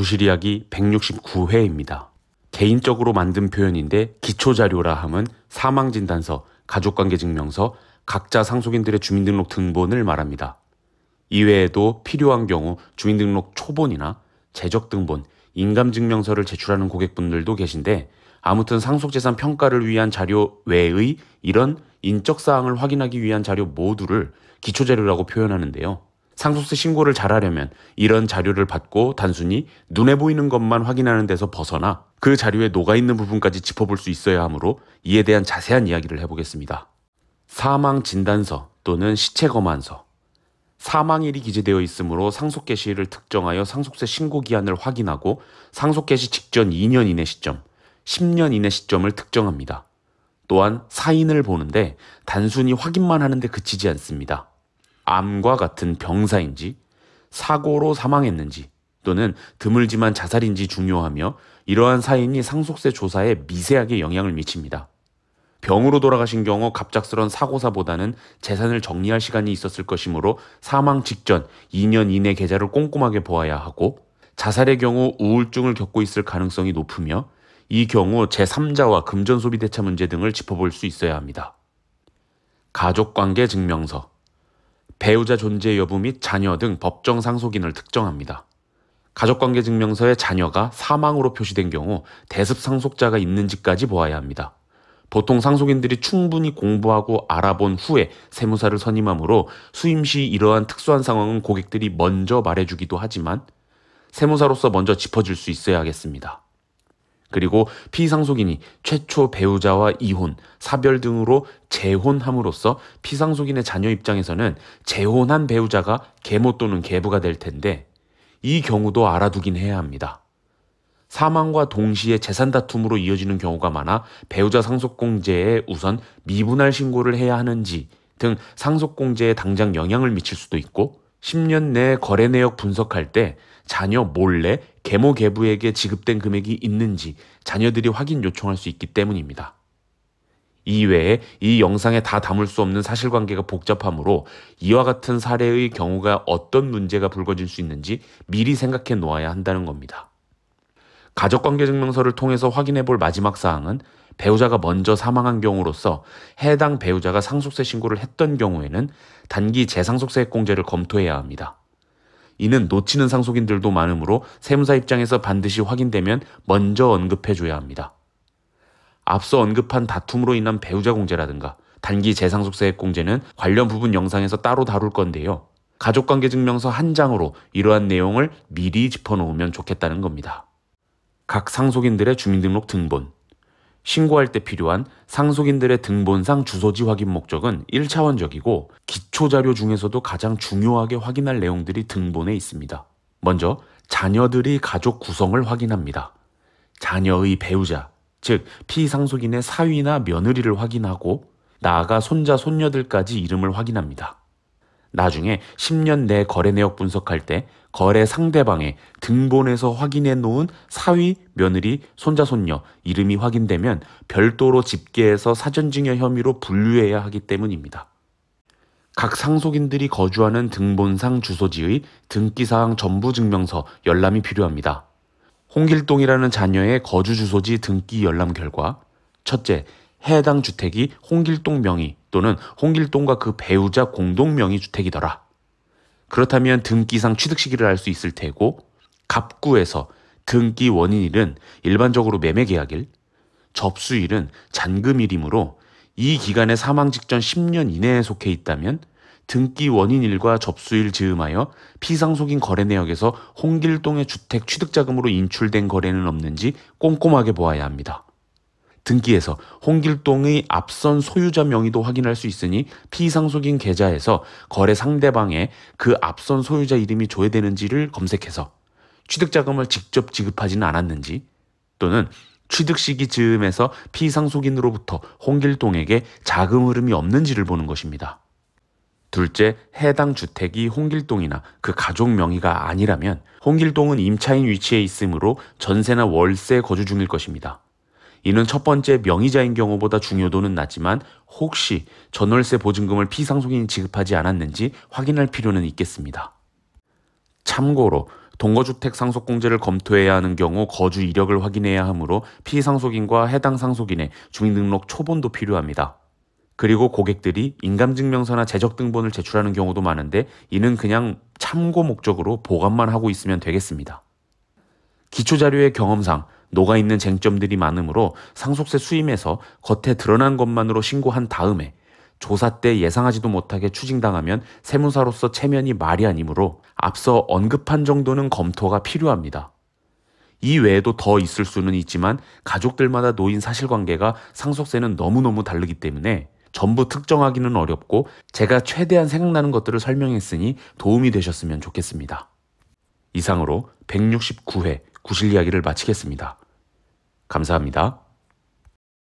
부실이야기 169회입니다. 개인적으로 만든 표현인데 기초자료라 함은 사망진단서, 가족관계증명서, 각자 상속인들의 주민등록 등본을 말합니다. 이외에도 필요한 경우 주민등록 초본이나 재적등본, 인감증명서를 제출하는 고객분들도 계신데 아무튼 상속재산 평가를 위한 자료 외의 이런 인적사항을 확인하기 위한 자료 모두를 기초자료라고 표현하는데요. 상속세 신고를 잘하려면 이런 자료를 받고 단순히 눈에 보이는 것만 확인하는 데서 벗어나 그 자료에 녹아있는 부분까지 짚어볼 수 있어야 하므로 이에 대한 자세한 이야기를 해보겠습니다. 사망진단서 또는 시체검안서. 사망일이 기재되어 있으므로 상속개시일을 특정하여 상속세 신고기한을 확인하고 상속개시 직전 2년 이내 시점, 10년 이내 시점을 특정합니다. 또한 사인을 보는데 단순히 확인만 하는데 그치지 않습니다. 암과 같은 병사인지, 사고로 사망했는지 또는 드물지만 자살인지 중요하며 이러한 사인이 상속세 조사에 미세하게 영향을 미칩니다. 병으로 돌아가신 경우 갑작스런 사고사보다는 재산을 정리할 시간이 있었을 것이므로 사망 직전 2년 이내 계좌를 꼼꼼하게 보아야 하고 자살의 경우 우울증을 겪고 있을 가능성이 높으며 이 경우 제3자와 금전소비 대차 문제 등을 짚어볼 수 있어야 합니다. 가족관계 증명서. 배우자 존재 여부 및 자녀 등 법정 상속인을 특정합니다. 가족관계 증명서에 자녀가 사망으로 표시된 경우 대습 상속자가 있는지까지 보아야 합니다. 보통 상속인들이 충분히 공부하고 알아본 후에 세무사를 선임하므로 수임 시 이러한 특수한 상황은 고객들이 먼저 말해주기도 하지만 세무사로서 먼저 짚어줄 수 있어야 하겠습니다. 그리고 피상속인이 최초 배우자와 이혼, 사별 등으로 재혼함으로써 피상속인의 자녀 입장에서는 재혼한 배우자가 계모 또는 계부가 될 텐데 이 경우도 알아두긴 해야 합니다. 사망과 동시에 재산 다툼으로 이어지는 경우가 많아 배우자 상속공제에 우선 미분할 신고를 해야 하는지 등 상속공제에 당장 영향을 미칠 수도 있고 10년 내 거래 내역 분석할 때 자녀 몰래 계모 계부에게 지급된 금액이 있는지 자녀들이 확인 요청할 수 있기 때문입니다. 이외에 이 영상에 다 담을 수 없는 사실관계가 복잡하므로 이와 같은 사례의 경우가 어떤 문제가 불거질 수 있는지 미리 생각해 놓아야 한다는 겁니다. 가족관계증명서를 통해서 확인해 볼 마지막 사항은 배우자가 먼저 사망한 경우로서 해당 배우자가 상속세 신고를 했던 경우에는 단기 재상속세액공제를 검토해야 합니다. 이는 놓치는 상속인들도 많으므로 세무사 입장에서 반드시 확인되면 먼저 언급해줘야 합니다. 앞서 언급한 다툼으로 인한 배우자 공제라든가 단기 재상속세액공제는 관련 부분 영상에서 따로 다룰 건데요. 가족관계증명서 한 장으로 이러한 내용을 미리 짚어놓으면 좋겠다는 겁니다. 각 상속인들의 주민등록 등본. 신고할 때 필요한 상속인들의 등본상 주소지 확인 목적은 1차원적이고 기초자료 중에서도 가장 중요하게 확인할 내용들이 등본에 있습니다. 먼저 자녀들이 가족 구성을 확인합니다. 자녀의 배우자, 즉 피상속인의 사위나 며느리를 확인하고 나아가 손자, 손녀들까지 이름을 확인합니다. 나중에 10년 내 거래 내역 분석할 때 거래 상대방의 등본에서 확인해 놓은 사위, 며느리, 손자, 손녀 이름이 확인되면 별도로 집계해서 사전증여 혐의로 분류해야 하기 때문입니다. 각 상속인들이 거주하는 등본상 주소지의 등기사항 전부 증명서 열람이 필요합니다. 홍길동이라는 자녀의 거주 주소지 등기 열람 결과 첫째, 해당 주택이 홍길동 명의 또는 홍길동과 그 배우자 공동 명의 주택이더라. 그렇다면 등기상 취득 시기를 알 수 있을 테고 갑구에서 등기 원인일은 일반적으로 매매계약일, 접수일은 잔금일이므로 이 기간에 사망 직전 10년 이내에 속해 있다면 등기 원인일과 접수일 즈음하여 피상속인 거래 내역에서 홍길동의 주택 취득자금으로 인출된 거래는 없는지 꼼꼼하게 보아야 합니다. 등기에서 홍길동의 앞선 소유자 명의도 확인할 수 있으니 피상속인 계좌에서 거래 상대방의 그 앞선 소유자 이름이 조회되는지를 검색해서 취득자금을 직접 지급하지는 않았는지 또는 취득 시기 즈음에서 피상속인으로부터 홍길동에게 자금 흐름이 없는지를 보는 것입니다. 둘째, 해당 주택이 홍길동이나 그 가족 명의가 아니라면 홍길동은 임차인 위치에 있으므로 전세나 월세 거주 중일 것입니다. 이는 첫 번째 명의자인 경우보다 중요도는 낮지만 혹시 전월세 보증금을 피상속인이 지급하지 않았는지 확인할 필요는 있겠습니다. 참고로 동거주택 상속공제를 검토해야 하는 경우 거주 이력을 확인해야 하므로 피상속인과 해당 상속인의 주민등록 초본도 필요합니다. 그리고 고객들이 인감증명서나 재적등본을 제출하는 경우도 많은데 이는 그냥 참고 목적으로 보관만 하고 있으면 되겠습니다. 기초자료의 경험상 녹아있는 쟁점들이 많으므로 상속세 수임에서 겉에 드러난 것만으로 신고한 다음에 조사 때 예상하지도 못하게 추징당하면 세무사로서 체면이 말이 아니므로 앞서 언급한 정도는 검토가 필요합니다. 이 외에도 더 있을 수는 있지만 가족들마다 노인 사실관계가 상속세는 너무너무 다르기 때문에 전부 특정하기는 어렵고 제가 최대한 생각나는 것들을 설명했으니 도움이 되셨으면 좋겠습니다. 이상으로 169회 구실 이야기를 마치겠습니다. 감사합니다.